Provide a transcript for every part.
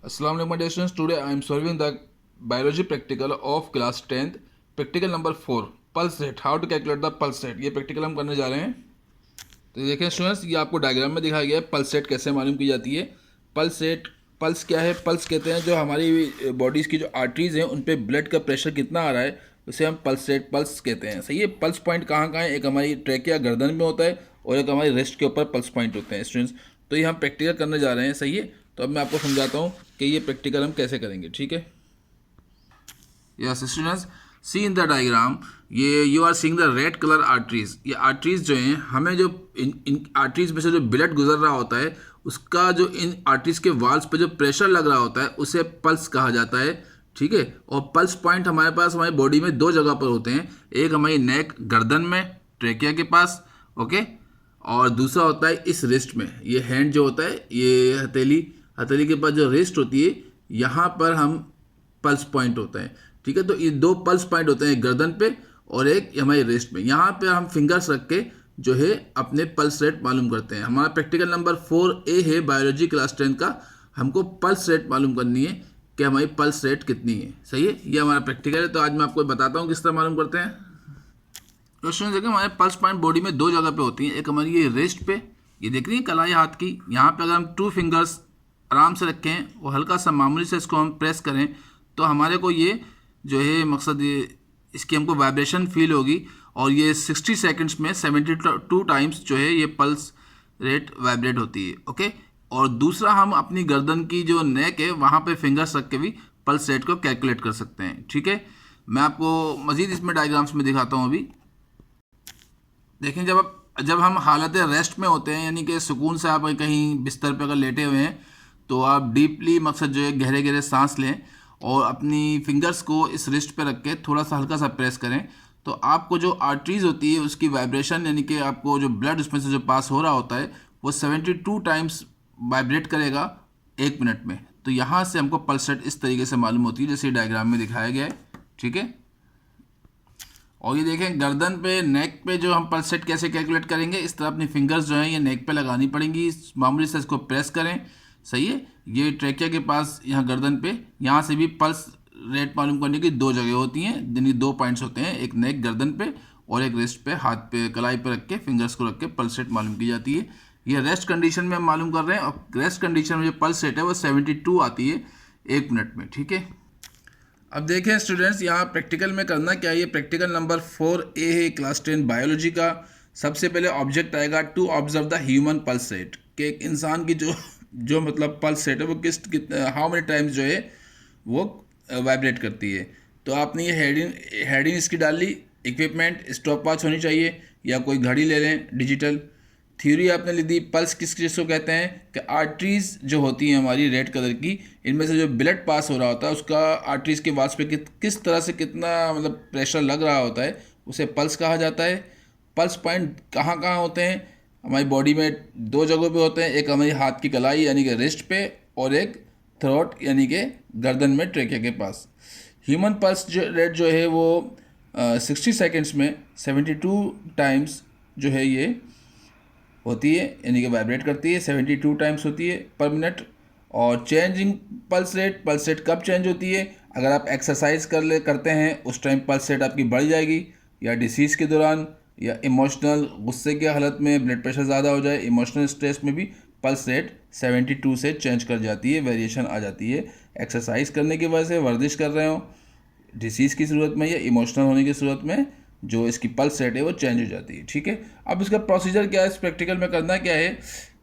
Assalamu alaikum dear students. Today I am solving the biology practical of class 10th. Practical number 4 pulse rate. How to calculate the pulse rate. ये practical हम करने जा रहे हैं. तो देखें students, ये आपको डायग्राम में दिखाया गया है पल्स रेट कैसे मालूम की जाती है. पल्स रेट, पल्स क्या है? पल्स कहते हैं जो हमारी बॉडीज़ की जो आर्टरीज हैं उन पे ब्लड का प्रेशर कितना आ रहा है उसे हम पल्स रेट, पल्स कहते हैं. सही है. पल्स पॉइंट कहाँ कहाँ है? एक हमारी ट्रैकिया गर्दन में होता है और एक हमारी रिस्ट के ऊपर पल्स पॉइंट होते हैं स्टूडेंट्स. तो ये हम प्रैक्टिकल करने जा रहे हैं. सही है. तो अब मैं आपको समझाता हूँ कि ये प्रैक्टिकल हम कैसे करेंगे. ठीक है. Yes students, see in the diagram, ये you are seeing the red colour arteries. ये आर्टरीज जो हैं, हमें जो इन आर्टरीज में से जो ब्लड गुजर रहा होता है उसका जो इन आर्टरीज के वाल्स पे जो प्रेशर लग रहा होता है उसे पल्स कहा जाता है. ठीक है. और पल्स पॉइंट हमारे पास हमारी बॉडी में दो जगह पर होते हैं. एक हमारी नेक गर्दन में ट्रेकिया के पास, ओके, और दूसरा होता है इस रिस्ट में. ये हैंड जो होता है, ये हथेली, हथेली के पास जो रिस्ट होती है यहाँ पर हम पल्स पॉइंट होता है. ठीक है. तो ये दो पल्स पॉइंट होते हैं, एक गर्दन पे और एक हमारे रिस्ट में. यहाँ पे हम फिंगर्स रख के जो है अपने पल्स रेट मालूम करते हैं. हमारा प्रैक्टिकल नंबर 4A है बायोलॉजी क्लास 10 का. हमको पल्स रेट मालूम करनी है कि हमारी पल्स रेट कितनी है. सही है. ये हमारा प्रैक्टिकल है. तो आज मैं आपको बताता हूँ किस तरह मालूम करते हैं. क्वेश्चन देखिए, हमारे पल्स पॉइंट बॉडी में दो जगह पे होती हैं. एक हमारी ये रिस्ट पे, ये देख रही है कलाई हाथ की, यहाँ पे अगर हम 2 फिंगर्स आराम से रखें और हल्का सा मामूली से इसको हम प्रेस करें तो हमारे को ये जो है मकसद ये इसकी हमको वाइब्रेशन फील होगी. और ये 60 सेकंड्स में 72 टाइम्स जो है ये पल्स रेट वाइब्रेट होती है. ओके. और दूसरा, हम अपनी गर्दन की जो नेक है वहाँ पे फिंगर्स रख के भी पल्स रेट को कैलकुलेट कर सकते हैं. ठीक है. मैं आपको मज़ीद इसमें डायग्राम्स में दिखाता हूँ. अभी देखें, जब हम हालत रेस्ट में होते हैं, यानी कि सुकून से आप कहीं बिस्तर पर अगर लेटे हुए हैं तो आप डीपली मकसद जो है गहरे गहरे सांस लें और अपनी फिंगर्स को इस रिस्ट पे रख के थोड़ा सा हल्का सा प्रेस करें तो आपको जो आर्टरीज होती है उसकी वाइब्रेशन, यानी कि आपको जो ब्लड उसमें से जो पास हो रहा होता है वो 72 टाइम्स वाइब्रेट करेगा 1 मिनट में. तो यहाँ से हमको पल्स रेट इस तरीके से मालूम होती है जैसे डायग्राम में दिखाया गया है. ठीक है. और ये देखें, गर्दन पे, नेक पे जो हम पल्स रेट कैसे कैलकुलेट करेंगे, इस तरह अपनी फिंगर्स जो हैं ये नेक पे लगानी पड़ेंगी. मामूली से इसको प्रेस करें. सही है. ये ट्रेकिया के पास यहाँ गर्दन पे, यहाँ से भी पल्स रेट मालूम करने की दो जगह होती हैं, यानी 2 पॉइंट्स होते हैं, एक नेक गर्दन पे और एक रिस्ट पे, हाथ पे कलाई पे रख के फिंगर्स को रख के पल्स रेट मालूम की जाती है. ये रेस्ट कंडीशन में हम मालूम कर रहे हैं और रेस्ट कंडीशन में जो पल्स रेट है वो 72 आती है 1 मिनट में. ठीक है. अब देखें स्टूडेंट्स, यहाँ प्रैक्टिकल में करना क्या है. ये प्रैक्टिकल नंबर 4A है क्लास 10 बायोलॉजी का. सबसे पहले ऑब्जेक्ट आएगा to observe the human pulse rate, कि एक इंसान की जो मतलब पल्स रेट है वो हाउ मेनी टाइम्स जो है वो वाइब्रेट करती है. तो आपने ये हेडिंग इसकी डाल ली. इक्विपमेंट, स्टॉप वॉच होनी चाहिए या कोई घड़ी ले लें डिजिटल. थ्योरी आपने ली दी. पल्स किस चीज़ को कहते हैं कि आर्टरीज जो होती हैं हमारी रेड कलर की, इनमें से जो ब्लड पास हो रहा होता है उसका आर्टरीज के वाल्स पे किस तरह से कितना मतलब प्रेशर लग रहा होता है उसे पल्स कहा जाता है. पल्स पॉइंट कहाँ कहाँ होते हैं? हमारी बॉडी में दो जगहों पे होते हैं. एक हमारी हाथ की कलाई यानी कि रिस्ट पे और एक थ्रोट यानी कि गर्दन में ट्रेकिया के पास. ह्यूमन पल्स रेट जो है वो 60 सेकेंड्स में 72 टाइम्स जो है ये होती है, यानी कि वाइब्रेट करती है. 72 टाइम्स होती है पर मिनट. और चेंजिंग पल्स रेट कब चेंज होती है? अगर आप एक्सरसाइज करते हैं उस टाइम पल्स रेट आपकी बढ़ जाएगी, या डिसीज़ के दौरान, या इमोशनल गुस्से की हालत में ब्लड प्रेशर ज़्यादा हो जाए, इमोशनल स्ट्रेस में भी पल्स रेट 72 से चेंज कर जाती है, वेरिएशन आ जाती है. एक्सरसाइज करने की वजह से, वर्जिश कर रहे हो, डिसीज़ की सूरत में या इमोशनल होने की सूरत में जो इसकी पल्स रेट है वो चेंज हो जाती है. ठीक है. अब इसका प्रोसीजर क्या है? इस प्रैक्टिकल में करना क्या है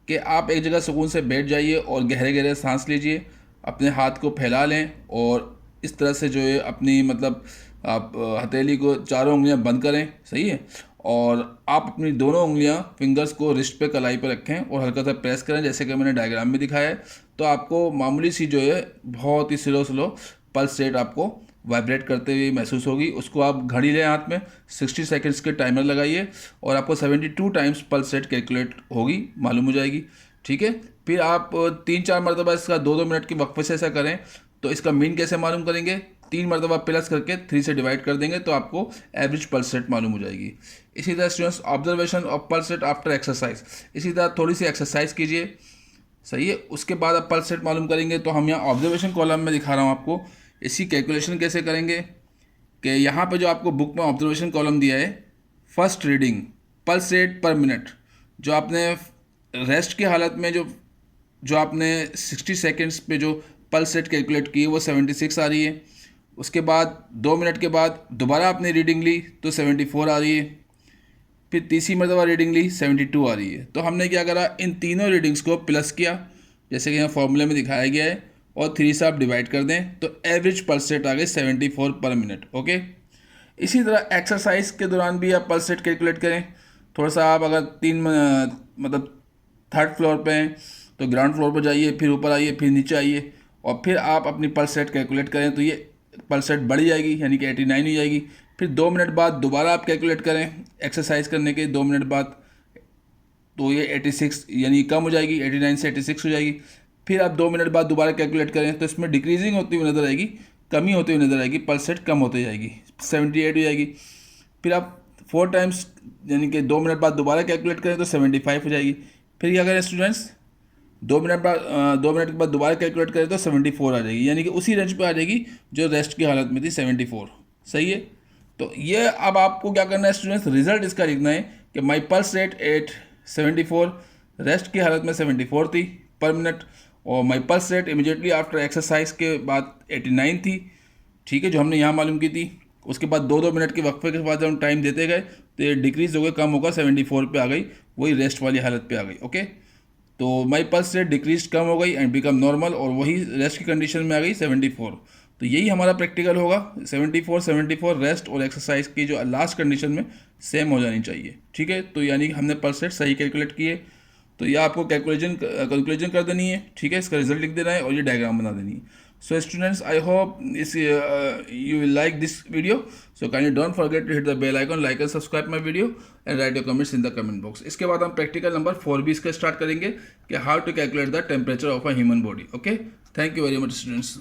कि आप एक जगह सुकून से बैठ जाइए और गहरे गहरे सांस लीजिए. अपने हाथ को फैला लें और इस तरह से जो है अपनी मतलब आप हथेली को चारों उंगलियां बंद करें. सही है. और आप अपनी दोनों उंगलियां फिंगर्स को रिस्ट पे, कलाई पे रखें और हल्का सा प्रेस करें जैसे कि मैंने डायग्राम में दिखाया है. तो आपको मामूली सी जो है बहुत ही स्लो पल्स रेट आपको वाइब्रेट करते हुए महसूस होगी. उसको आप घड़ी लें हाथ में, 60 सेकंड्स के टाइमर लगाइए और आपको 72 टाइम्स पल्स रेट कैलकुलेट होगी, मालूम हो जाएगी. ठीक है. फिर आप 3-4 मरतबा इसका 2-2 मिनट के वक्फे से ऐसा करें. तो इसका मीन कैसे मालूम करेंगे? 3 मरतबा प्लस करके 3 से डिवाइड कर देंगे तो आपको एवरेज पल्स रेट मालूम हो जाएगी. इसी तरह students, observation of pulse rate after exercise. इसी तरह थोड़ी सी एक्सरसाइज कीजिए, सही है। उसके बाद आप पल्स रेट मालूम करेंगे, तो हम यहाँ ऑब्जर्वेशन कॉलम में दिखा रहा हूँ आपको इसकी कैलकुलेशन कैसे करेंगे। कि यहाँ पे जो आपको बुक में ऑब्जर्वेशन कॉलम दिया है, फर्स्ट रीडिंग पल्स रेट पर मिनट, जो आपने रेस्ट की हालत में जो आपने 60 सेकेंड्स पे जो पल्स रेट कैलकुलेट की है वो 76 आ रही है। उसके बाद 2 मिनट के बाद दोबारा आपने रीडिंग ली तो 74 आ रही है। फिर तीसरी मरतबा रीडिंग ली 72 आ रही है। तो हमने क्या करा, इन तीनों रीडिंग्स को प्लस किया जैसे कि यहाँ फॉर्मूले में दिखाया गया है, और 3 से आप डिवाइड कर दें तो एवरेज पल्स रेट आ गई 74 पर मिनट। ओके। इसी तरह एक्सरसाइज के दौरान भी आप पल्स रेट कैलकुलेट करें। थोड़ा सा आप अगर मतलब 3rd फ्लोर पे हैं तो ग्राउंड फ्लोर पर जाइए, फिर ऊपर आइए, फिर नीचे आइए, और फिर आप अपनी पल्स रेट कैलकुलेट करें तो ये पल्स रेट बढ़ जाएगी, यानी कि 89 हो जाएगी। फिर 2 मिनट बाद दोबारा आप कैलकुलेट करें एक्सरसाइज करने के 2 मिनट बाद, तो ये 86 यानी कम हो जाएगी, 89 से 86 हो जाएगी। फिर आप 2 मिनट बाद दोबारा कैलकुलेट करें तो इसमें डिक्रीजिंग होती हुई नज़र आएगी, कमी होती हुई नज़र आएगी, पल्स रेट कम होती जाएगी, 78 हो जाएगी। फिर आप 4 टाइम्स यानी कि 2 मिनट बाद दोबारा कैलकुलेट करें तो 75 हो जाएगी। फिर क्या करें स्टूडेंट्स, 2 मिनट के बाद दोबारा कैलकुलेट करें तो 74 आ जाएगी, यानी कि उसी रेंज पे आ जाएगी जो रेस्ट की हालत में थी 74। सही है। तो ये अब आपको क्या करना है स्टूडेंट्स, रिजल्ट इसका लिखना है कि my pulse rate at 74, rest की हालत में 74 थी पर मिनट, और my pulse rate immediately after exercise के बाद 89 थी। ठीक है, जो हमने यहाँ मालूम की थी। उसके बाद 2-2 मिनट के वक्फे के बाद जब हम टाइम देते गए तो ये डिक्रीज हो गई, कम होकर 74 पे आ गई, वही रेस्ट वाली हालत पे आ गई। ओके। तो माई पल्स रेट डिक्रीज कम हो गई एंड बिकम नॉर्मल, और वही रेस्ट की कंडीशन में आ गई 74। तो यही हमारा प्रैक्टिकल होगा, 74 रेस्ट और एक्सरसाइज की जो लास्ट कंडीशन में सेम हो जानी चाहिए। ठीक है, तो यानी हमने पल्स रेट सही कैलकुलेट किए, तो यह आपको कैलकुलेशन कर देनी है। ठीक है, इसका रिजल्ट लिख देना है और ये डायग्राम बना देनी है। So students, I hope you will like this video. So kindly don't forget to hit the bell icon, like and subscribe my video and write your comments in the comment box. इसके बाद हम practical number 4 भी इसका start करेंगे कि how to calculate the temperature of a human body. Okay, thank you very much students.